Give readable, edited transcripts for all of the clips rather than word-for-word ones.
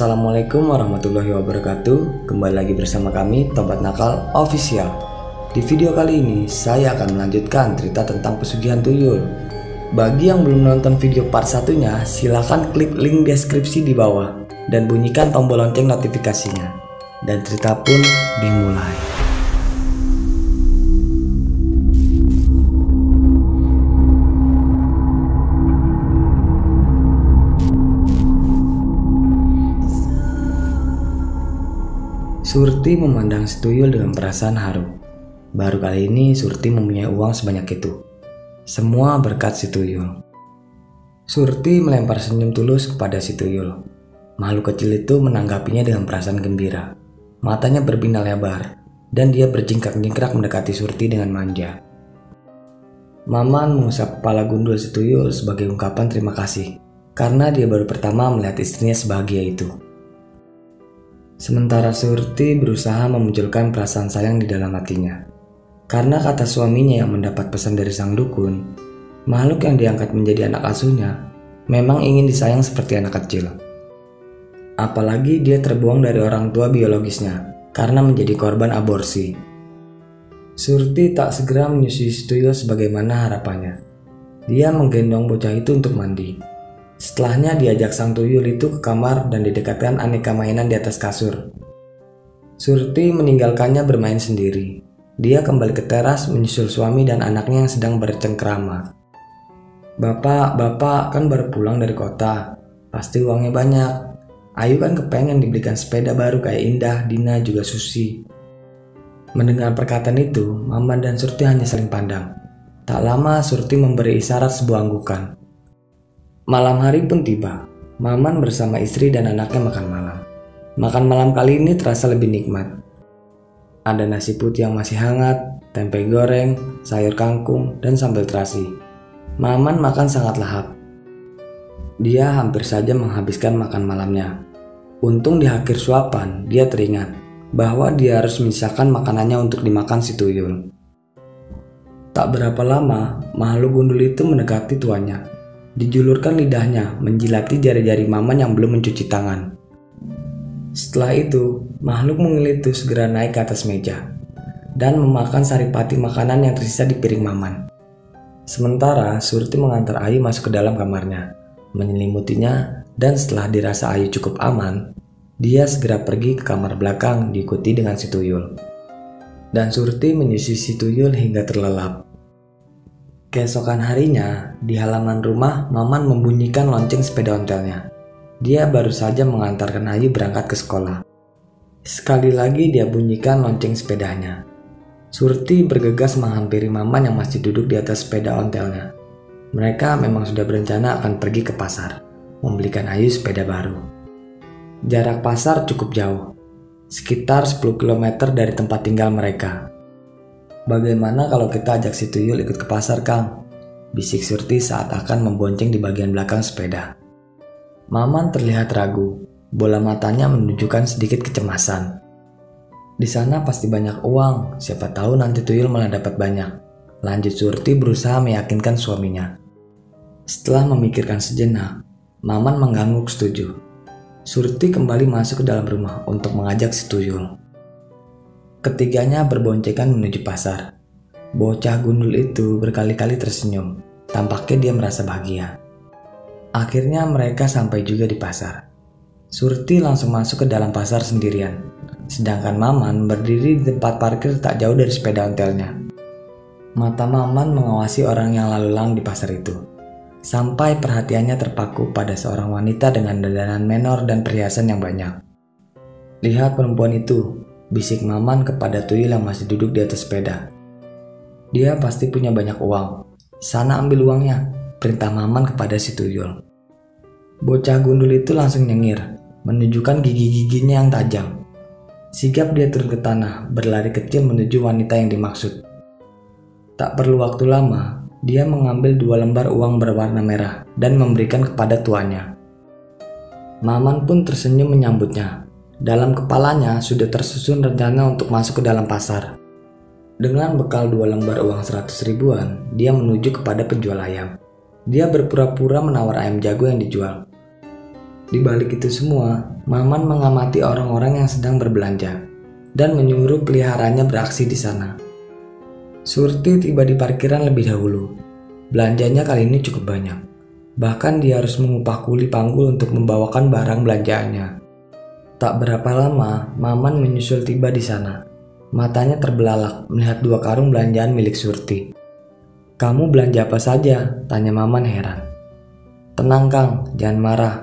Assalamualaikum warahmatullahi wabarakatuh. Kembali lagi bersama kami Tobat Nakal Official. Di video kali ini saya akan melanjutkan cerita tentang pesugihan tuyul. Bagi yang belum nonton video part satunya, silahkan klik link deskripsi di bawah dan bunyikan tombol lonceng notifikasinya. Dan cerita pun dimulai. Surti memandang si tuyul dengan perasaan haru. Baru kali ini Surti mempunyai uang sebanyak itu. Semua berkat si tuyul. Surti melempar senyum tulus kepada si tuyul. Makhluk kecil itu menanggapinya dengan perasaan gembira. Matanya berbinar lebar, dan dia berjingkrak-jingkrak mendekati Surti dengan manja. Maman mengusap kepala gundul si tuyul sebagai ungkapan terima kasih, karena dia baru pertama melihat istrinya sebahagia itu. Sementara Surti berusaha memunculkan perasaan sayang di dalam hatinya. Karena kata suaminya yang mendapat pesan dari sang dukun, makhluk yang diangkat menjadi anak asuhnya memang ingin disayang seperti anak kecil. Apalagi dia terbuang dari orang tua biologisnya karena menjadi korban aborsi. Surti tak segera menyusui si tuyul sebagaimana harapannya. Dia menggendong bocah itu untuk mandi. Setelahnya diajak sang tuyul itu ke kamar dan didekatkan aneka mainan di atas kasur. Surti meninggalkannya bermain sendiri. Dia kembali ke teras menyusul suami dan anaknya yang sedang bercengkrama. Bapak kan baru pulang dari kota. Pasti uangnya banyak. Ayu kan kepengen dibelikan sepeda baru kayak Indah, Dina, juga Susi. Mendengar perkataan itu, Maman dan Surti hanya saling pandang. Tak lama Surti memberi isyarat sebuah anggukan. Malam hari pun tiba. Maman bersama istri dan anaknya makan malam. Makan malam kali ini terasa lebih nikmat. Ada nasi putih yang masih hangat, tempe goreng, sayur kangkung, dan sambal terasi. Maman makan sangat lahap. Dia hampir saja menghabiskan makan malamnya. Untung di akhir suapan, dia teringat bahwa dia harus menyisakan makanannya untuk dimakan si tuyul. Tak berapa lama, makhluk gundul itu mendekati tuannya. Dijulurkan lidahnya menjilati jari-jari Maman yang belum mencuci tangan. Setelah itu, makhluk mungil itu segera naik ke atas meja dan memakan saripati makanan yang tersisa di piring Maman. Sementara Surti mengantar Ayu masuk ke dalam kamarnya, menyelimutinya, dan setelah dirasa Ayu cukup aman, dia segera pergi ke kamar belakang diikuti dengan si tuyul. Dan Surti menyusui si tuyul hingga terlelap. Keesokan harinya, di halaman rumah, Maman membunyikan lonceng sepeda ontelnya. Dia baru saja mengantarkan Ayu berangkat ke sekolah. Sekali lagi dia bunyikan lonceng sepedanya. Surti bergegas menghampiri Maman yang masih duduk di atas sepeda ontelnya. Mereka memang sudah berencana akan pergi ke pasar, membelikan Ayu sepeda baru. Jarak pasar cukup jauh, sekitar 10 km dari tempat tinggal mereka. Bagaimana kalau kita ajak si tuyul ikut ke pasar, Kang? Bisik Surti saat akan membonceng di bagian belakang sepeda. Maman terlihat ragu, bola matanya menunjukkan sedikit kecemasan. Di sana pasti banyak uang, siapa tahu nanti tuyul malah dapat banyak. Lanjut Surti berusaha meyakinkan suaminya. Setelah memikirkan sejenak, Maman mengangguk setuju. Surti kembali masuk ke dalam rumah untuk mengajak si tuyul. Ketiganya berboncengan menuju pasar. Bocah gundul itu berkali-kali tersenyum. Tampaknya dia merasa bahagia. Akhirnya mereka sampai juga di pasar. Surti langsung masuk ke dalam pasar sendirian. Sedangkan Maman berdiri di tempat parkir tak jauh dari sepeda ontelnya. Mata Maman mengawasi orang yang lalu lalang di pasar itu. Sampai perhatiannya terpaku pada seorang wanita dengan dandanan menor dan perhiasan yang banyak. Lihat perempuan itu, bisik Maman kepada tuyul yang masih duduk di atas sepeda. Dia pasti punya banyak uang. Sana ambil uangnya, perintah Maman kepada si tuyul. Bocah gundul itu langsung nyengir, menunjukkan gigi-giginya yang tajam. Sigap dia turun ke tanah, berlari kecil menuju wanita yang dimaksud. Tak perlu waktu lama, dia mengambil 2 lembar uang berwarna merah dan memberikan kepada tuannya. Maman pun tersenyum menyambutnya. Dalam kepalanya sudah tersusun rencana untuk masuk ke dalam pasar. Dengan bekal 2 lembar uang 100 ribuan, dia menuju kepada penjual ayam. Dia berpura-pura menawar ayam jago yang dijual. Di balik itu semua, Maman mengamati orang-orang yang sedang berbelanja dan menyuruh peliharanya beraksi di sana. Surti tiba di parkiran lebih dahulu. Belanjanya kali ini cukup banyak. Bahkan dia harus mengupah kuli panggul untuk membawakan barang belanjaannya. Tak berapa lama, Maman menyusul tiba di sana. Matanya terbelalak melihat 2 karung belanjaan milik Surti. "Kamu belanja apa saja?" tanya Maman heran. "Tenang Kang, jangan marah.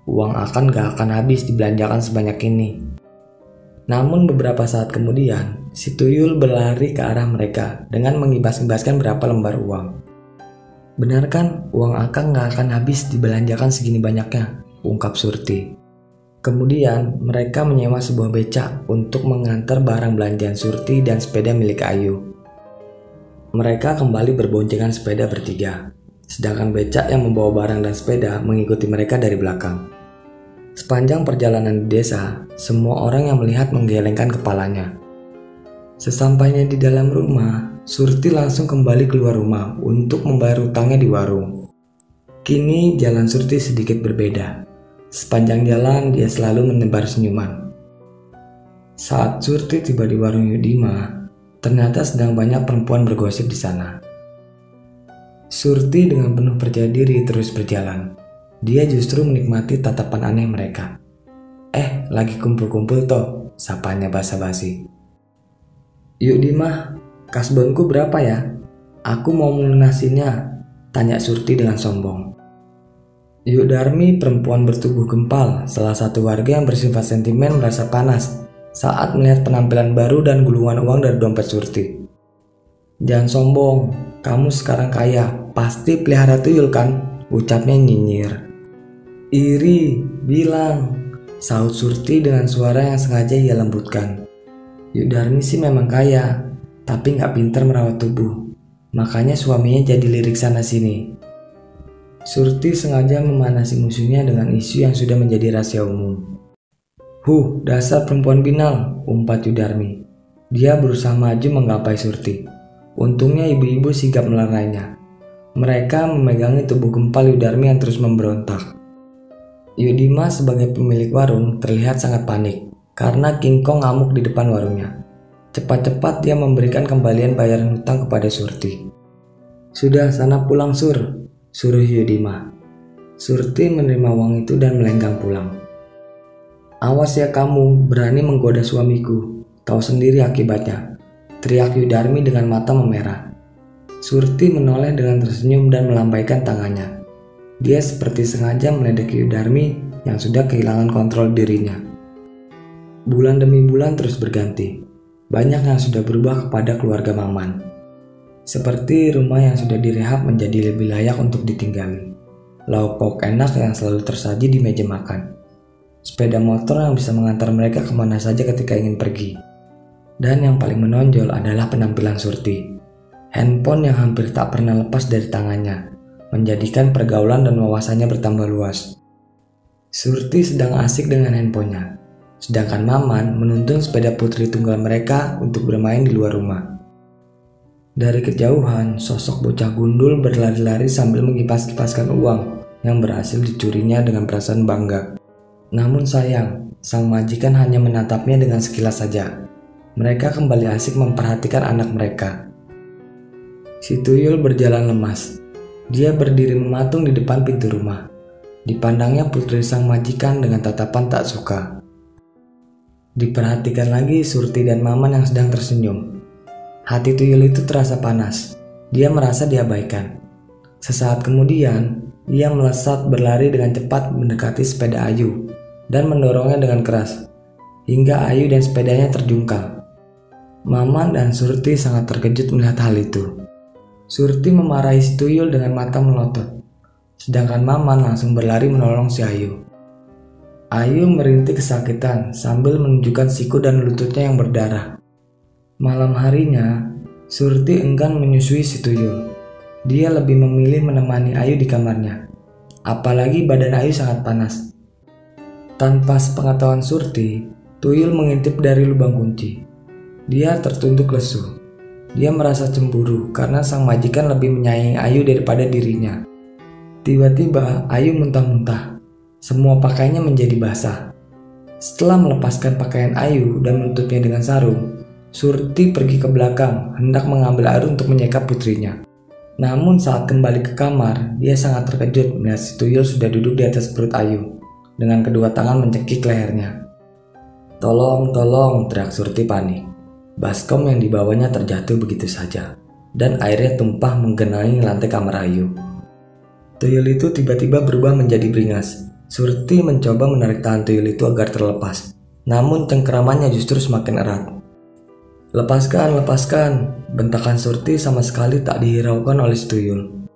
Uang gak akan habis dibelanjakan sebanyak ini." Namun beberapa saat kemudian, si tuyul berlari ke arah mereka dengan mengibas-ibaskan berapa lembar uang. "Benar kan, uang Akang gak akan habis dibelanjakan segini banyaknya," ungkap Surti. Kemudian mereka menyewa sebuah becak untuk mengantar barang belanjaan Surti dan sepeda milik Ayu. Mereka kembali berboncengan sepeda bertiga, sedangkan becak yang membawa barang dan sepeda mengikuti mereka dari belakang. Sepanjang perjalanan di desa, semua orang yang melihat menggelengkan kepalanya. Sesampainya di dalam rumah, Surti langsung kembali keluar rumah untuk membayar hutangnya di warung. Kini jalan Surti sedikit berbeda. Sepanjang jalan dia selalu menebar senyuman. Saat Surti tiba di warung Yudima, ternyata sedang banyak perempuan bergosip di sana. Surti dengan penuh percaya diri terus berjalan. Dia justru menikmati tatapan aneh mereka. Lagi kumpul-kumpul toh," sapanya basa-basi. "Yuk Dimah, kasbonku berapa ya? Aku mau melunasinya," tanya Surti dengan sombong. Yuk Darmi, perempuan bertubuh gempal, salah satu warga yang bersifat sentimen, merasa panas saat melihat penampilan baru dan gulungan uang dari dompet Surti. "Jangan sombong, kamu sekarang kaya, pasti pelihara tuyul kan?" ucapnya nyinyir. "Iri, bilang," sahut Surti dengan suara yang sengaja ia lembutkan. "Yuk Darmi sih memang kaya, tapi gak pintar merawat tubuh. Makanya suaminya jadi lirik sana sini." Surti sengaja memanasi musuhnya dengan isu yang sudah menjadi rahasia umum. Dasar perempuan binal," umpat Yudarmi. Dia berusaha maju menggapai Surti. Untungnya ibu-ibu sigap melarainya. Mereka memegangi tubuh gempal Yudarmi yang terus memberontak. Yudima sebagai pemilik warung terlihat sangat panik karena King Kong ngamuk di depan warungnya. Cepat-cepat dia memberikan kembalian bayaran hutang kepada Surti. "Sudah, sana pulang Sur," suruh Yudima. Surti menerima uang itu dan melenggang pulang. "Awas ya kamu, berani menggoda suamiku, tahu sendiri akibatnya," teriak Yudarmi dengan mata memerah. Surti menoleh dengan tersenyum dan melambaikan tangannya. Dia seperti sengaja meledeki Yudarmi yang sudah kehilangan kontrol dirinya. Bulan demi bulan terus berganti. Banyak yang sudah berubah kepada keluarga Maman. Seperti rumah yang sudah direhab menjadi lebih layak untuk ditinggali. Lauk pauk enak yang selalu tersaji di meja makan. Sepeda motor yang bisa mengantar mereka kemana saja ketika ingin pergi. Dan yang paling menonjol adalah penampilan Surti. Handphone yang hampir tak pernah lepas dari tangannya menjadikan pergaulan dan wawasannya bertambah luas. Surti sedang asik dengan handphonenya, sedangkan Maman menuntun sepeda putri tunggal mereka untuk bermain di luar rumah. Dari kejauhan, sosok bocah gundul berlari-lari sambil mengipas-kipaskan uang yang berhasil dicurinya dengan perasaan bangga. Namun sayang, sang majikan hanya menatapnya dengan sekilas saja. Mereka kembali asik memperhatikan anak mereka. Si tuyul berjalan lemas. Dia berdiri mematung di depan pintu rumah. Dipandangnya putri sang majikan dengan tatapan tak suka. Diperhatikan lagi Surti dan Maman yang sedang tersenyum. Hati tuyul itu terasa panas. Dia merasa diabaikan. Sesaat kemudian, ia melesat berlari dengan cepat mendekati sepeda Ayu dan mendorongnya dengan keras, hingga Ayu dan sepedanya terjungkal. Maman dan Surti sangat terkejut melihat hal itu. Surti memarahi si tuyul dengan mata melotot, sedangkan Maman langsung berlari menolong si Ayu. Ayu merintih kesakitan sambil menunjukkan siku dan lututnya yang berdarah. Malam harinya, Surti enggan menyusui si tuyul. Dia lebih memilih menemani Ayu di kamarnya, apalagi badan Ayu sangat panas. Tanpa sepengetahuan Surti, tuyul mengintip dari lubang kunci. Dia tertunduk lesu. Dia merasa cemburu karena sang majikan lebih menyayangi Ayu daripada dirinya. Tiba-tiba Ayu muntah-muntah. Semua pakaiannya menjadi basah. Setelah melepaskan pakaian Ayu dan menutupnya dengan sarung, Surti pergi ke belakang hendak mengambil air untuk menyekap putrinya. Namun saat kembali ke kamar, dia sangat terkejut melihat si tuyul sudah duduk di atas perut Ayu dengan kedua tangan mencekik lehernya. "Tolong, tolong!" teriak Surti panik. Baskom yang dibawanya terjatuh begitu saja, dan airnya tumpah menggenangi lantai kamar Ayu. Tuyul itu tiba-tiba berubah menjadi beringas. Surti mencoba menarik tangan tuyul itu agar terlepas, namun cengkeramannya justru semakin erat. "Lepaskan, lepaskan!" Bentakan Surti sama sekali tak dihiraukan oleh si tuyul.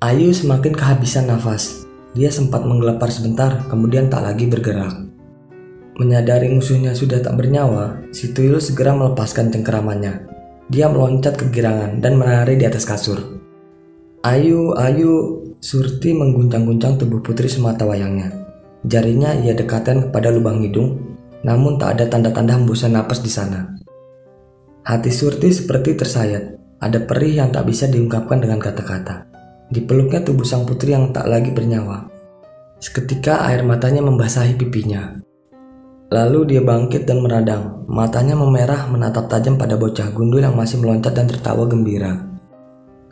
Ayu semakin kehabisan nafas. Dia sempat menggelepar sebentar, kemudian tak lagi bergerak. Menyadari musuhnya sudah tak bernyawa, si tuyul segera melepaskan cengkeramannya. Dia meloncat kegirangan dan menari di atas kasur. "Ayu, Ayu!" Surti mengguncang-guncang tubuh putri semata wayangnya. Jarinya ia dekatkan kepada lubang hidung, namun tak ada tanda-tanda hembusan napas di sana. Hati Surti seperti tersayat. Ada perih yang tak bisa diungkapkan dengan kata-kata. Dipeluknya tubuh sang putri yang tak lagi bernyawa. Seketika air matanya membasahi pipinya. Lalu dia bangkit dan meradang. Matanya memerah menatap tajam pada bocah gundul yang masih meloncat dan tertawa gembira.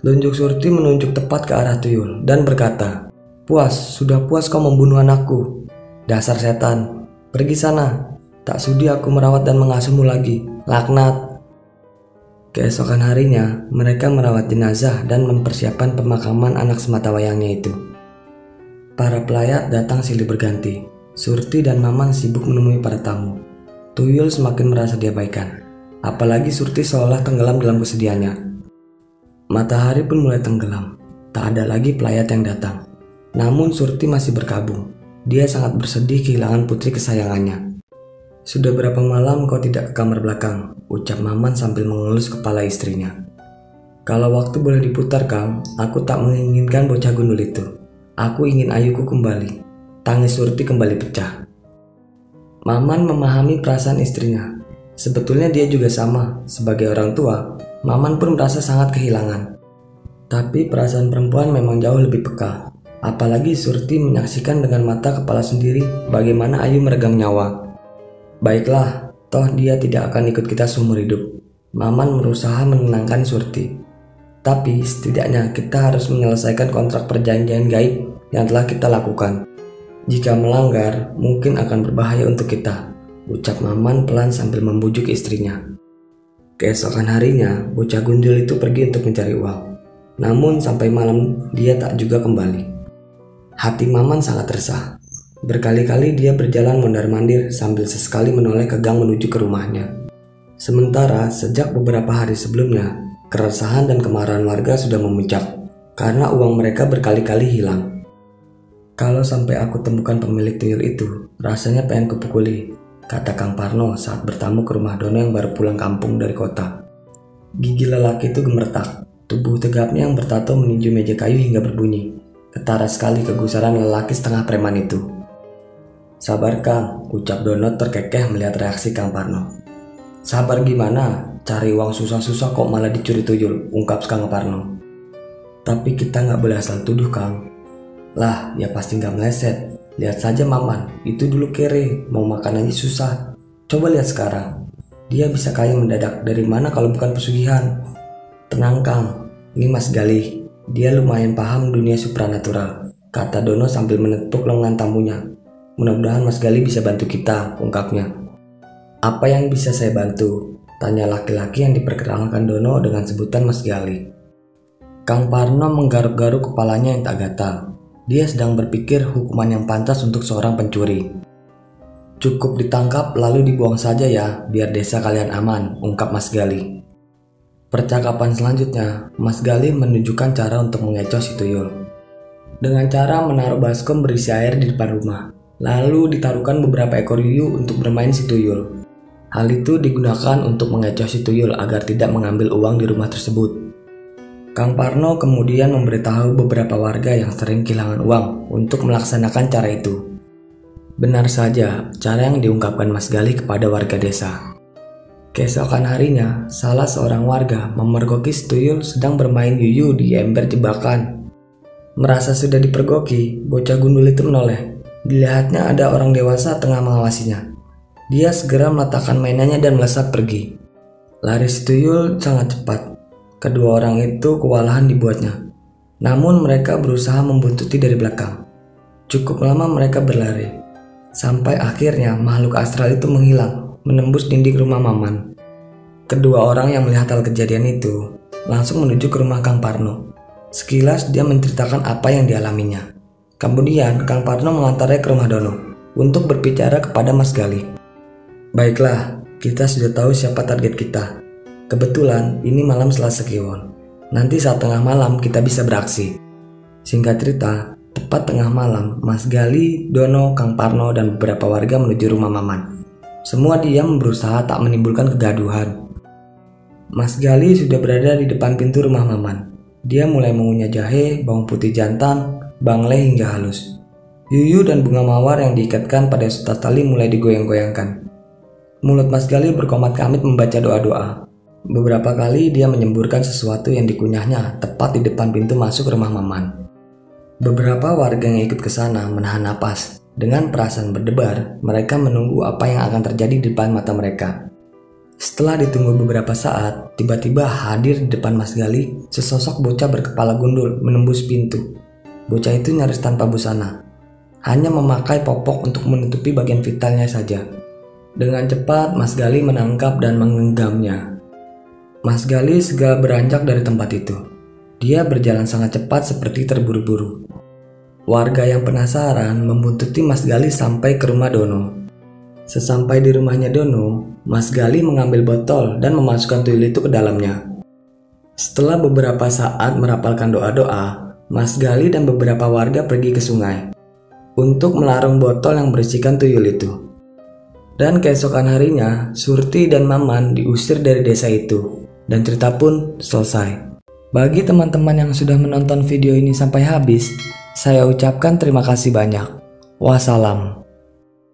Telunjuk Surti menunjuk tepat ke arah tuyul dan berkata, "Puas, sudah puas kau membunuh anakku. Dasar setan, pergi sana. Tak sudi aku merawat dan mengasuhmu lagi. Laknat." Keesokan harinya, mereka merawat jenazah dan mempersiapkan pemakaman anak semata wayangnya itu. Para pelayat datang silih berganti. Surti dan Maman sibuk menemui para tamu. Tuyul semakin merasa diabaikan. Apalagi Surti seolah tenggelam dalam kesedihannya. Matahari pun mulai tenggelam. Tak ada lagi pelayat yang datang. Namun Surti masih berkabung. Dia sangat bersedih kehilangan putri kesayangannya. "Sudah berapa malam kau tidak ke kamar belakang?" ucap Maman sambil mengelus kepala istrinya. "Kalau waktu boleh diputar, Kang, aku tak menginginkan bocah gundul itu. Aku ingin Ayuku kembali." Tangis Surti kembali pecah. Maman memahami perasaan istrinya. Sebetulnya dia juga sama. Sebagai orang tua, Maman pun merasa sangat kehilangan. Tapi perasaan perempuan memang jauh lebih peka. Apalagi Surti menyaksikan dengan mata kepala sendiri bagaimana Ayu meregang nyawa. "Baiklah, toh dia tidak akan ikut kita seumur hidup." Maman berusaha menenangkan Surti. "Tapi setidaknya kita harus menyelesaikan kontrak perjanjian gaib yang telah kita lakukan. Jika melanggar, mungkin akan berbahaya untuk kita," ucap Maman pelan sambil membujuk istrinya. Keesokan harinya, bocah gundul itu pergi untuk mencari uang. Namun sampai malam dia tak juga kembali. Hati Maman sangat resah. Berkali-kali dia berjalan mondar-mandir sambil sesekali menoleh ke gang menuju ke rumahnya. Sementara sejak beberapa hari sebelumnya, keresahan dan kemarahan warga sudah memuncak karena uang mereka berkali-kali hilang. "Kalau sampai aku temukan pemilik tuyul itu, rasanya pengen kupukuli," kata Kang Parno saat bertamu ke rumah Dono yang baru pulang kampung dari kota. Gigi lelaki itu gemeretak. Tubuh tegapnya yang bertato meninju meja kayu hingga berbunyi. Ketara sekali kegusaran lelaki setengah preman itu. "Sabar, Kang," ucap Dono terkekeh melihat reaksi Kang Parno. "Sabar gimana? Cari uang susah-susah kok malah dicuri tuyul," ungkap Kang Parno. "Tapi kita nggak boleh asal tuduh, Kang." "Lah, ya pasti nggak meleset. Lihat saja Maman, itu dulu kere, mau makan aja susah. Coba lihat sekarang. Dia bisa kaya mendadak dari mana kalau bukan pesugihan?" "Tenang, Kang, ini Mas Galih. Dia lumayan paham dunia supranatural," kata Dono sambil menepuk lengan tamunya. "Mudah-mudahan Mas Galih bisa bantu kita," ungkapnya. "Apa yang bisa saya bantu?" tanya laki-laki yang diperkenalkan Dono dengan sebutan Mas Galih. Kang Parno menggaruk-garuk kepalanya yang tak gatal. Dia sedang berpikir hukuman yang pantas untuk seorang pencuri. "Cukup ditangkap lalu dibuang saja ya, biar desa kalian aman," ungkap Mas Galih. Percakapan selanjutnya, Mas Galih menunjukkan cara untuk mengecoh si tuyul. Dengan cara menaruh baskom berisi air di depan rumah, lalu ditaruhkan beberapa ekor yuyu untuk bermain si tuyul. Hal itu digunakan untuk mengecoh si tuyul agar tidak mengambil uang di rumah tersebut. Kang Parno kemudian memberitahu beberapa warga yang sering kehilangan uang untuk melaksanakan cara itu. Benar saja cara yang diungkapkan Mas Galih kepada warga desa. Keesokan harinya, salah seorang warga memergoki si tuyul sedang bermain yuyu di ember jebakan. Merasa sudah dipergoki, bocah gundul itu menoleh. Dilihatnya ada orang dewasa tengah mengawasinya. Dia segera meletakkan mainannya dan melesat pergi. Lari si tuyul sangat cepat. Kedua orang itu kewalahan dibuatnya. Namun mereka berusaha membuntuti dari belakang. Cukup lama mereka berlari. Sampai akhirnya makhluk astral itu menghilang, menembus dinding rumah Maman. Kedua orang yang melihat hal kejadian itu langsung menuju ke rumah Kang Parno. Sekilas dia menceritakan apa yang dialaminya. Kemudian Kang Parno mengantarnya ke rumah Dono untuk berbicara kepada Mas Gali. Baiklah, kita sudah tahu siapa target kita. Kebetulan ini malam Selasa Kliwon. Nanti saat tengah malam kita bisa beraksi. Singkat cerita, tepat tengah malam, Mas Gali, Dono, Kang Parno, dan beberapa warga menuju rumah Maman. Semua diam berusaha tak menimbulkan kegaduhan. Mas Gali sudah berada di depan pintu rumah Maman. Dia mulai mengunyah jahe, bawang putih jantan, bangle hingga halus. Yuyu dan bunga mawar yang diikatkan pada sutas tali mulai digoyang-goyangkan. Mulut Mas Gali berkomat-kamit membaca doa-doa. Beberapa kali dia menyemburkan sesuatu yang dikunyahnya tepat di depan pintu masuk rumah Maman. Beberapa warga yang ikut ke sana menahan napas. Dengan perasaan berdebar, mereka menunggu apa yang akan terjadi di depan mata mereka. Setelah ditunggu beberapa saat, tiba-tiba hadir di depan Mas Gali sesosok bocah berkepala gundul menembus pintu. Bocah itu nyaris tanpa busana, hanya memakai popok untuk menutupi bagian vitalnya saja. Dengan cepat, Mas Gali menangkap dan menggenggamnya. Mas Gali segera beranjak dari tempat itu. Dia berjalan sangat cepat seperti terburu-buru. Warga yang penasaran membuntuti Mas Gali sampai ke rumah Dono. Sesampai di rumahnya Dono, Mas Gali mengambil botol dan memasukkan tuyul itu ke dalamnya. Setelah beberapa saat merapalkan doa-doa, Mas Gali dan beberapa warga pergi ke sungai untuk melarung botol yang berisikan tuyul itu. Dan keesokan harinya, Surti dan Maman diusir dari desa itu, dan cerita pun selesai. Bagi teman-teman yang sudah menonton video ini sampai habis, saya ucapkan terima kasih banyak. Wassalam.